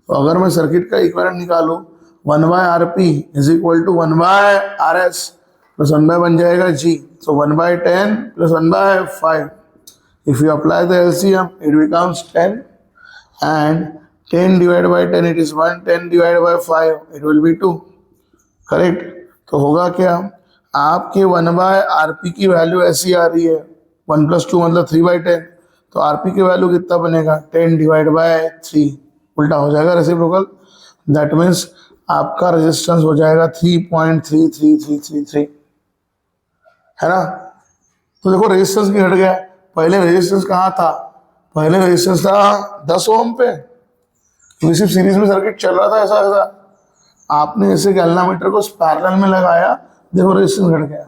तो अगर मैं सर्किट का इक्विवेलेंट निकालूं, 1/RP = 1/RS प्लस 1 बन जाएगा G, so 1/10 plus 1/5। If you apply the LCM, it becomes 10, and 10 divided by 10 it is 1, 10 divided by 5 it will be 2, correct. तो होगा क्या, आपके 1/RP की वैल्यू ऐसी आ रही है, 1 + 2 मतलब 3/10, तो RP की वैल्यू कितना बनेगा, 10 डिवाइड बाय 3, उल्टा हो जाएगा रेसिप्रोकल। दैट मीन्स आपका रेजिस्टेंस हो जाएगा 3.33333, है ना। तो देखो रेजिस्टेंस भी घट गया। पहले रेजिस्टेंस कहाँ था, पहले रेजिस्टेंस था 10 ओम पे, क्योंकि सिर्फ सीरीज में सर्किट चल रहा था ऐसा ऐसा। आपने ऐसे गैल्वेनोमीटर को पैरेलल में लगाया, देखो रेजिस्टेंस घट गया,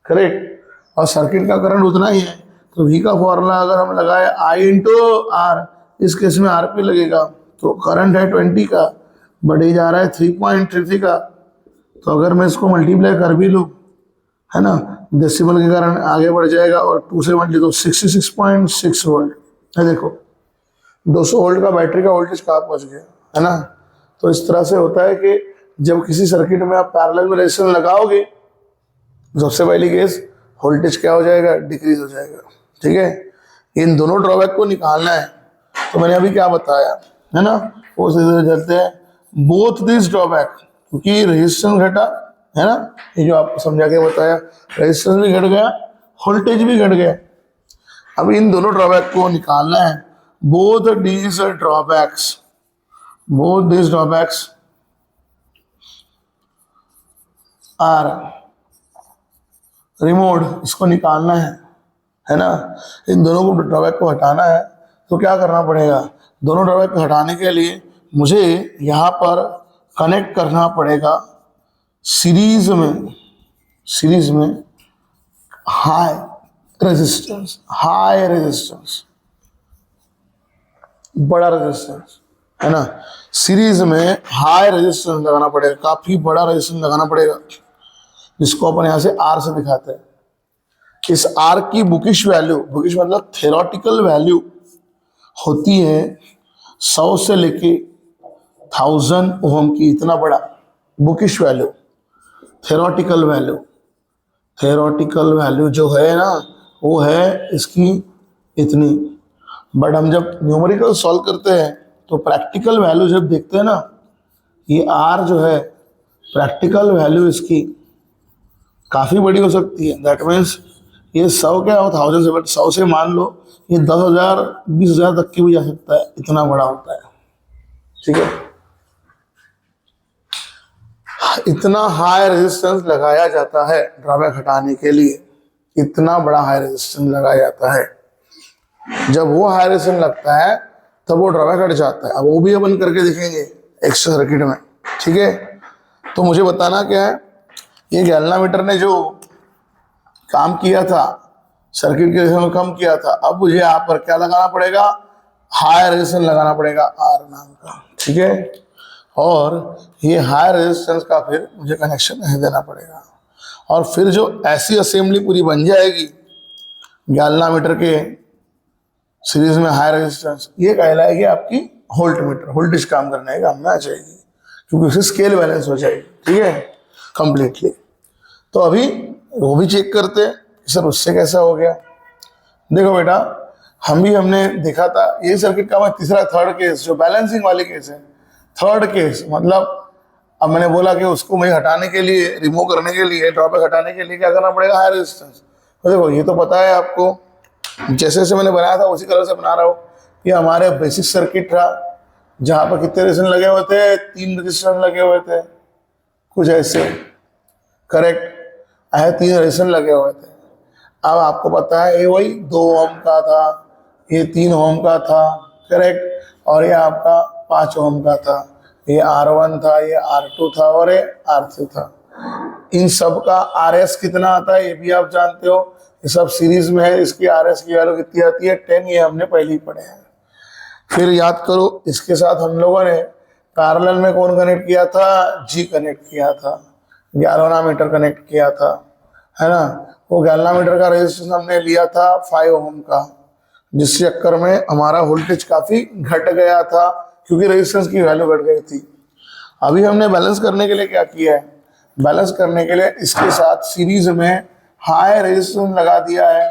करेक्ट। और सर्किट का करंट उतना ही है, तो V का फॉर्मूला अगर हम लगाए I × R, इस केस में RP लगेगा, तो करंट है 20 का, बढ़े जा रहा है 3.33 का। तो अगर मैं इसको मल्टीप्लाई कर भी लूँ, है ना, डेसिमल के कारण आगे बढ़ जाएगा, और 2 से मल्टीप्लाई तो 66.6 वोल्ट है। देखो 200 वोल्ट का बैटरी का वोल्टेज कहाँ पहुँच गया, है ना। तो इस तरह से होता है कि जब किसी सर्किट में आप पैरेलल में रेजिस्टेंस लगाओगे, सबसे पहली केस वोल्टेज क्या हो जाएगा, डिक्रीज हो जाएगा, ठीक है। इन दोनों ड्रॉबैक को निकालना है, तो मैंने अभी क्या बताया, है ना, वो सीधे चलते हैं। बोथ दिस ड्रॉबैक, क्योंकि रेजिस्टेंस घटा, है ना, ये जो आपको समझा के बताया, रेजिस्टेंस भी घट गया, वोल्टेज भी घट गया। अब इन दोनों ड्रॉबैक को निकालना है। Both this drawbacks are removed, इसको निकालना है ना। इन दोनों को ड्रॉबैक को हटाना है, तो क्या करना पड़ेगा, दोनों ड्रॉबैक को हटाने के लिए मुझे यहाँ पर कनेक्ट करना पड़ेगा सीरीज में हाई रेजिस्टेंस, बड़ा रेजिस्टेंस, है ना। सीरीज में हाई रेजिस्टेंस लगाना पड़ेगा, काफी बड़ा रेजिस्टेंस लगाना पड़ेगा, जिसको अपन यहाँ से R से दिखाते हैं। इस R की बुकिश मतलब थ्योरेटिकल वैल्यू होती है 100 से लेके 1000 ओम की, इतना बड़ा bookish value, theoretical theoretical value जो है ना वो है इसकी इतनी, बट हम जब न्यूमेरिकल सॉल्व करते हैं तो प्रैक्टिकल वैल्यू जब देखते हैं ना, ये आर जो है प्रैक्टिकल वैल्यू इसकी काफ़ी बड़ी हो सकती है। दैट मीन्स ये 100 क्या हो, 1000 से, बट 100 से मान लो ये 10,000 20,000 तक की भी जा सकता है, इतना बड़ा होता है। ठीक है, इतना हाई रेजिस्टेंस लगाया जाता है ड्रॉबैक हटाने के लिए, इतना बड़ा हाई रेजिस्टेंस लगाया जाता है। जब वो हाई रेजिस्टेंस लगता है तब वो ड्रॉबैक हट जाता है। अब वो भी अपन करके देखेंगे एक्स्ट्रा सर्किट में। ठीक है, तो मुझे बताना क्या है, ये गैल्वामीटर ने जो काम किया था सर्किट के रेजिस्टेंस में कम किया था, अब मुझे यहाँ पर क्या लगाना पड़ेगा, हाई रेजिस्टेंस लगाना पड़ेगा आर नाम का। ठीक है, और ये हाई रेजिस्टेंस का फिर मुझे कनेक्शन नहीं देना पड़ेगा, और फिर जो ऐसी असेंबली पूरी बन जाएगी गैल्वामीटर के सीरीज में हाई रेजिस्टेंस, ये कहलाएगी आपकी वोल्ट मीटर। वोल्टेज काम करने का काम में आ जाएगी क्योंकि उससे स्केल बैलेंस हो जाएगी। ठीक है, कंप्लीटली। तो अभी वो भी चेक करते हैं सर उससे कैसा हो गया। देखो बेटा, हमने देखा था ये सर्किट का तीसरा थर्ड केस जो बैलेंसिंग वाले केस है, थर्ड केस मतलब अब मैंने बोला कि उसको मैं हटाने के लिए, रिमूव करने के लिए, ड्रॉबैक हटाने के लिए क्या करना पड़ेगा, हाई रेजिस्टेंस। तो देखो ये तो पता है आपको, जैसे जैसे मैंने बनाया था उसी कलर से बना रहा हूँ। ये हमारे बेसिक सर्किट था जहाँ पर कितने रेजिस्टेंस लगे हुए थे, 3 रेजिस्टेंस लगे हुए थे, कुछ ऐसे, करेक्ट है, 3 रेजिस्टेंस लगे हुए थे। अब आपको पता है ये वही 2 ओम का था, ये 3 ओम का था, करेक्ट, और ये आपका 5 ओम का था, ये R1 था, ये R2 था और ये R3 था। इन सब का RS कितना आता है ये भी आप जानते हो, ये सब सीरीज में है। इसकी RS की वैल्यू कितनी आती है, 10, ये हमने पहले ही पढ़े हैं। फिर याद करो इसके साथ हम लोगों ने पैरेलल में कौन कनेक्ट किया था, G कनेक्ट किया था, गैल्वामीटर कनेक्ट किया था, है ना। वो गैल्वामीटर का रेजिस्टेंस हमने लिया था 5 ओम का, जिस चक्कर में हमारा वोल्टेज काफी घट गया था क्योंकि रेजिस्टेंस की वैल्यू घट गई थी। अभी हमने बैलेंस करने के लिए क्या किया है, बैलेंस करने के लिए इसके साथ सीरीज में हाई रेजिस्टेंस लगा दिया है।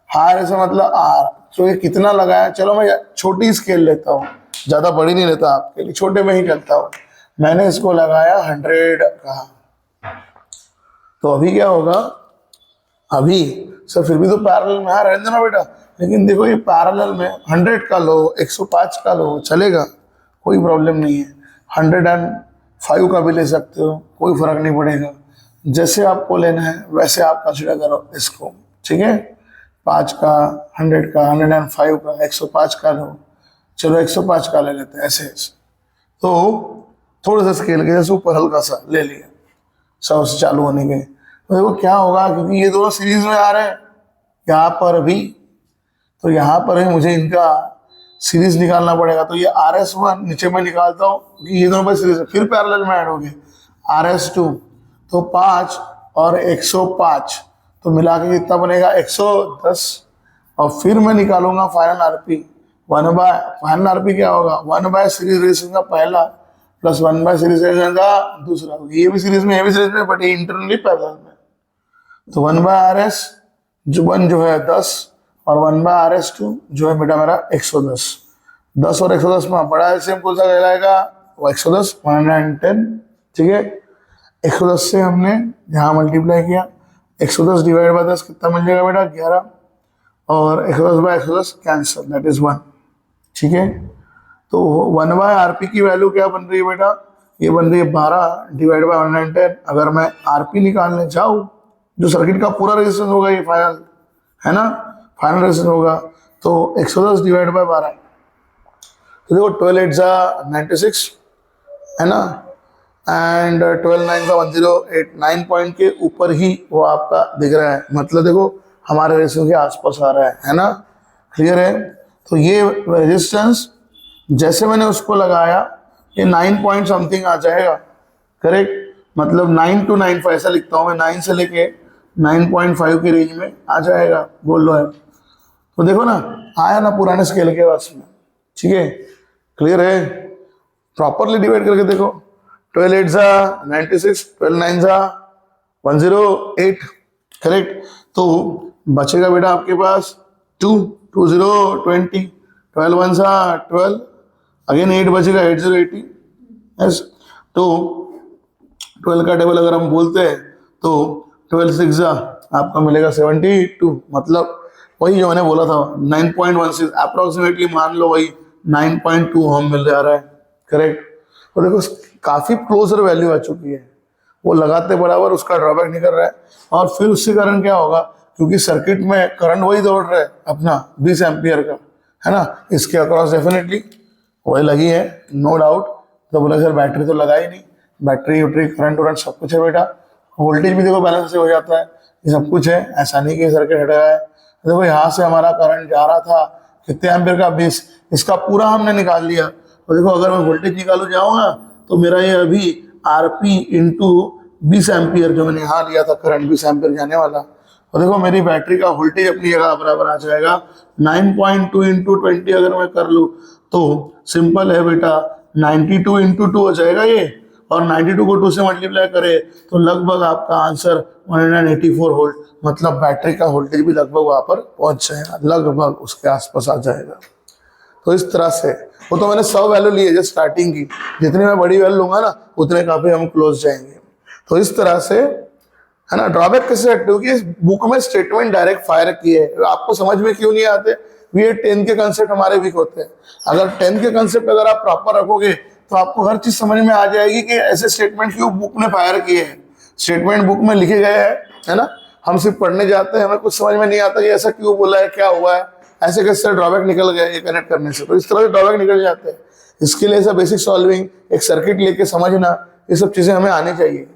हाई रेजिस्टेंस मतलब आर, तो ये कितना लगाया, चलो मैं छोटी स्केल लेता हूँ, ज्यादा बड़ी नहीं लेता, आपके लिए छोटे में ही करता हूँ। मैंने इसको लगाया 100 का। तो अभी क्या होगा, अभी सर फिर भी तो पैरेलल में, हाँ रहने देना बेटा, लेकिन देखो ये पैरेलल में 100 का लो, 105 का लो, चलेगा, कोई प्रॉब्लम नहीं है। 105 का भी ले सकते हो, कोई फर्क नहीं पड़ेगा। जैसे आपको लेना है वैसे आप कंसिडर करो इसको। ठीक है, 5 का, 100 का, 105 का, 105 का लो, चलो 105 का ले लेते हैं ऐसे। तो थोड़ा सा स्केल के जैसे ऊपर हल्का सा ले लिया, सबसे चालू होने के। तो देखो क्या होगा, क्योंकि ये दोनों सीरीज में आ रहे हैं यहाँ पर भी, तो यहाँ पर ही मुझे इनका सीरीज निकालना पड़ेगा। तो ये RS1 नीचे में निकालता हूँ क्योंकि ये दोनों पर सीरीज है, फिर पैरेलल में ऐड हो गए RS2, तो 5 और 105, तो मिला के कितना बनेगा 110। और फिर मैं निकालूंगा फाइनल आरपी, फाइनल आरपी क्या होगा, 1 सीरीज रेजिस्टेंस का पहला प्लस 1 सीरीज रेजिस्टेंस का दूसरा। ये भी सीरीज में, ये भी सीरीज में, बट ये इंटरनली पैरेलल में। तो 1/RS जो है 10 और 1/RS2 जो है बेटा मेरा 110। 10 और 110 में बड़ा एलसीएम कौन सा कहलाएगा, वो 110, 110। ठीक है, 110 से हमने यहाँ मल्टीप्लाई किया, 110 डिवाइड बाय 10 कितना मिल जाएगा बेटा 11, और 110/110 कैंसिल, दैट इज 1। ठीक है, तो 1/RP की वैल्यू क्या बन रही है बेटा, ये बन रही है 12 डिवाइड बाय 110। अगर मैं RP निकालने जाऊँ, जो सर्किट का पूरा रेजिस्टेंस होगा ये फाइनल, है ना, फाइनल रेजिस्टेंस होगा, तो 110 डिवाइड बाय 12, तो देखो 12 8 96, है ना, एंड 12 9 108, 9 पॉइंट के ऊपर ही वो आपका दिख रहा है, मतलब देखो हमारे रेजिस्टेंस के आसपास आ रहा है ना, क्लियर है। तो ये रेजिस्टेंस जैसे मैंने उसको लगाया, ये 9 पॉइंट समथिंग आ जाएगा, करेक्ट, मतलब 9 to 95 ऐसा लिखता हूँ मैं, 9 से लेके 9.5 की रेंज में आ जाएगा, बोल लो है। तो देखो ना, आया ना पुराने स्केल के पास में। ठीक है, क्लियर है, प्रॉपरली डिवाइड करके देखो, 12 8 96, 12 9 108, करेक्ट। तो बचेगा बेटा आपके पास 2, 2 0 20, 12 1 12, अगेन 8 बचेगा, 8 0 80। यस, तो 12 का टेबल अगर हम बोलते हैं तो 12 6 आपका मिलेगा 72, मतलब वही जो मैंने बोला था 9.16 अप्रोक्सीमेटली, मान लो वही 9.2 ओम मिल जा रहा है। करेक्ट। तो देखो काफी क्लोजर वैल्यू आ चुकी है, वो लगाते बराबर उसका ड्रॉबैक नहीं कर रहा है। और फिर उसके कारण क्या होगा, क्योंकि सर्किट में करंट वही दौड़ रहा है अपना 20 एम्पियर का, है ना, इसके अक्रॉस डेफिनेटली वही लगी है, नो डाउट। तो बोला सर बैटरी तो लगा ही नहीं, बैटरी वैटरी करंट वरंट सब कुछ है बेटा, वोल्टेज भी देखो बैलेंस से हो जाता है, ये सब कुछ है, ऐसा नहीं कि सर्किट हटाया है। देखो यहाँ से हमारा करंट जा रहा था कितने एम्पियर का, 20, इसका पूरा हमने निकाल लिया। तो देखो अगर मैं वोल्टेज निकालू जाऊंगा तो मेरा ये अभी आरपी इंटू 20 एम्पियर जो मैंने यहाँ लिया था करंट 20 एम्पियर जाने वाला, और देखो मेरी बैटरी का वोल्टेज अपनी जगह बराबर आ जाएगा 9.2 इंटू 20 अगर मैं कर लूँ तो सिंपल है बेटा 92 इंटू 2 हो जाएगा ये, और 92 को 2 से मल्टीप्लाई करे तो लगभग आपका आंसर 184 वोल्ट, मतलब बैटरी का वोल्टेज भी लगभग वहां पर पहुंच जाएगा, लगभग उसके आसपास आ जाएगा। तो इस तरह से वो तो मैंने 100 वैल्यू ली है जस्ट स्टार्टिंग की, जितनी मैं बड़ी वैल्यू लूंगा ना उतने काफी हम क्लोज जाएंगे। तो इस तरह से है ना। ड्रॉबैक कैसे हटते हो कि इस बुक में स्टेटमेंट डायरेक्ट फायर किए है, आपको समझ में क्यों नहीं आते, ये 10 के कंसेप्ट हमारे वीक होते हैं। अगर 10 के कंसेप्ट अगर आप प्रॉपर रखोगे तो आपको हर चीज समझ में आ जाएगी कि ऐसे स्टेटमेंट क्यों बुक ने फायर किए हैं, स्टेटमेंट बुक में लिखे गए हैं, है ना। हम सिर्फ पढ़ने जाते हैं, हमें कुछ समझ में नहीं आता कि ऐसा क्यों बोला है, क्या हुआ है, ऐसे कैसे ड्रॉबैक निकल गए ये कनेक्ट करने से। तो इस तरह से ड्रॉबैक निकल जाते हैं। इसके लिए ऐसा बेसिक सॉल्विंग, एक सर्किट लेके समझना, ये सब चीजें हमें आनी चाहिए,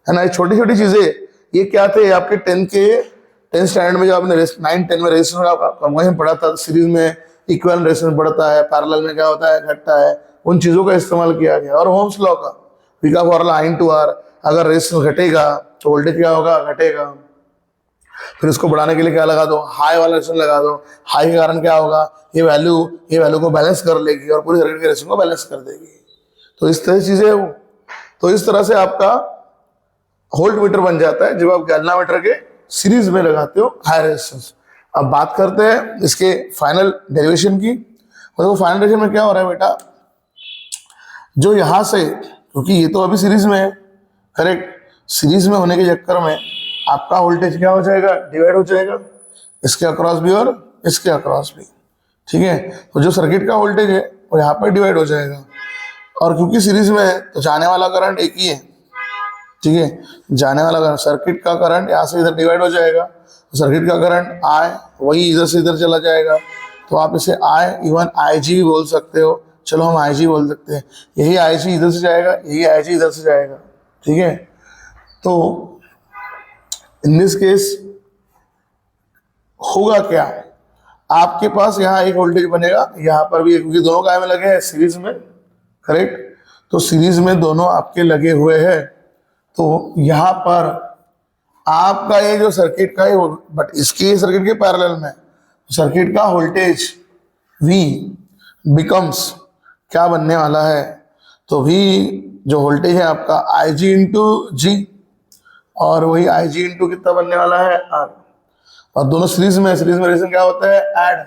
है ना। ये छोटी छोटी चीजें, ये क्या थे आपके 10 स्टैंडर्ड में जो आपने 9 10 में रेजिस्टेंस पढ़ा था, सीरीज में इक्विवेलेंट रेजिस्टेंस बढ़ता है, पैरेलल में क्या होता है घटता है, उन चीजों का इस्तेमाल किया गया। और ओम्स लॉ का वी का फॉर्मूला I/R, अगर रेजिस्टेंस घटेगा तो वोल्टेज क्या होगा, घटेगा। फिर उसको बढ़ाने के लिए क्या लगा दो, हाई वाला रेजिस्टेंस लगा दो, हाई के कारण क्या होगा, ये वैल्यू को बैलेंस कर लेगी और पूरी सर्किट के रेजिस्टेंस को बैलेंस कर देगी। तो इस तरह की चीजें वो, तो इस तरह से आपका वोल्ट मीटर बन जाता है जब आप गैल्वामीटर के सीरीज में लगाते हो हाई रेजिस्टेंस। अब बात करते हैं इसके फाइनल डेरिवेशन की। और तो फाइनल डेरिवेशन में क्या हो रहा है बेटा, जो यहां से, क्योंकि ये तो अभी सीरीज में है, करेक्ट, सीरीज में होने के चक्कर में आपका वोल्टेज क्या हो जाएगा, डिवाइड हो जाएगा, इसके अक्रॉस भी और इसके अक्रॉस भी, ठीक है। तो जो सर्किट का वोल्टेज है वो यहाँ पर डिवाइड हो जाएगा, और क्योंकि सीरीज में है तो जाने वाला करंट एक ही है, ठीक है, जाने वाला करंट, सर्किट का करंट यहाँ से इधर डिवाइड हो जाएगा, सर्किट का करंट I वही इधर से इधर चला जाएगा। तो आप इसे I इवन IG भी बोल सकते हो, चलो हम IG बोल सकते हैं, यही IG इधर से जाएगा, यही IG इधर से जाएगा, ठीक है। तो इन दिस केस होगा क्या, आपके पास यहाँ एक वोल्टेज बनेगा, यहाँ पर भी एक, क्योंकि दोनों काय में लगे हैं सीरीज में, करेक्ट। तो सीरीज में दोनों आपके लगे हुए हैं, तो यहाँ पर आपका ये जो सर्किट का है, बट इसके सर्किट के पैरेलल में सर्किट का वोल्टेज V बिकम्स क्या बनने वाला है, तो V जो वोल्टेज है आपका IG इंटू G, और वही IG इंटू कितना बनने वाला है R, और दोनों सीरीज में रेजिस्टेंस क्या होता है, ऐड।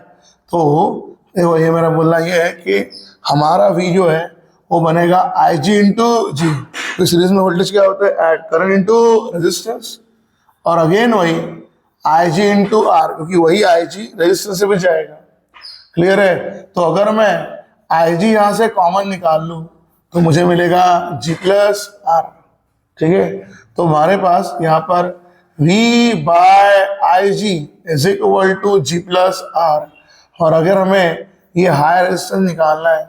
तो देखो ये मेरा बोलना ये है कि हमारा V जो है वो बनेगा IG इंटू G, तो सीरीज में वोल्टेज क्या होता है, ऐड, करंट इंटू रेजिस्टेंस, और अगेन वही IG इंटू R, क्योंकि वही IG रेजिस्टेंस से भी जाएगा, क्लियर है। तो अगर मैं IG यहाँ से कॉमन निकाल लूँ तो मुझे मिलेगा G प्लस R, ठीक है। तो हमारे पास यहाँ पर V by IG is equal to G plus R, और अगर हमें ये हाई रेजिस्टेंस निकालना है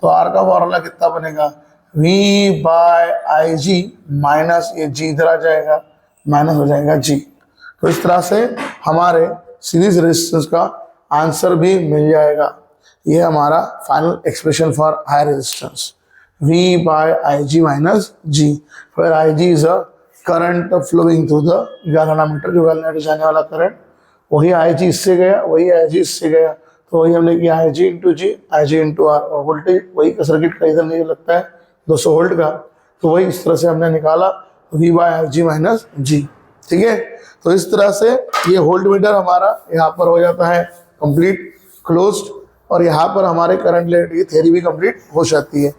तो R का फॉर्मूला कितना बनेगा, V बाय IG माइनस ये G इधर आ जाएगा, माइनस हो जाएगा G। तो इस तरह से हमारे सीरीज रेजिस्टेंस का आंसर भी मिल जाएगा। ये हमारा final expression for high resistance, V by IG minus G, फिर IG is a current flowing through the galvanometer, जो गैल्वेनोमीटर जाने वाला करंट, वही IG इससे गया, वही IG इससे गया, तो वही हमने किया IG into G, IG into R, और वोल्टेज वही का सर्किट का इधर नहीं लगता है 200 वोल्ट का, तो वही इस तरह से हमने निकाला V by IG minus G, ठीक है। तो इस तरह से ये वोल्ट मीटर हमारा यहाँ पर हो जाता है कंप्लीट क्लोज्ड, और यहाँ पर हमारे करंट रिलेटेड की थ्योरी भी कंप्लीट हो जाती है।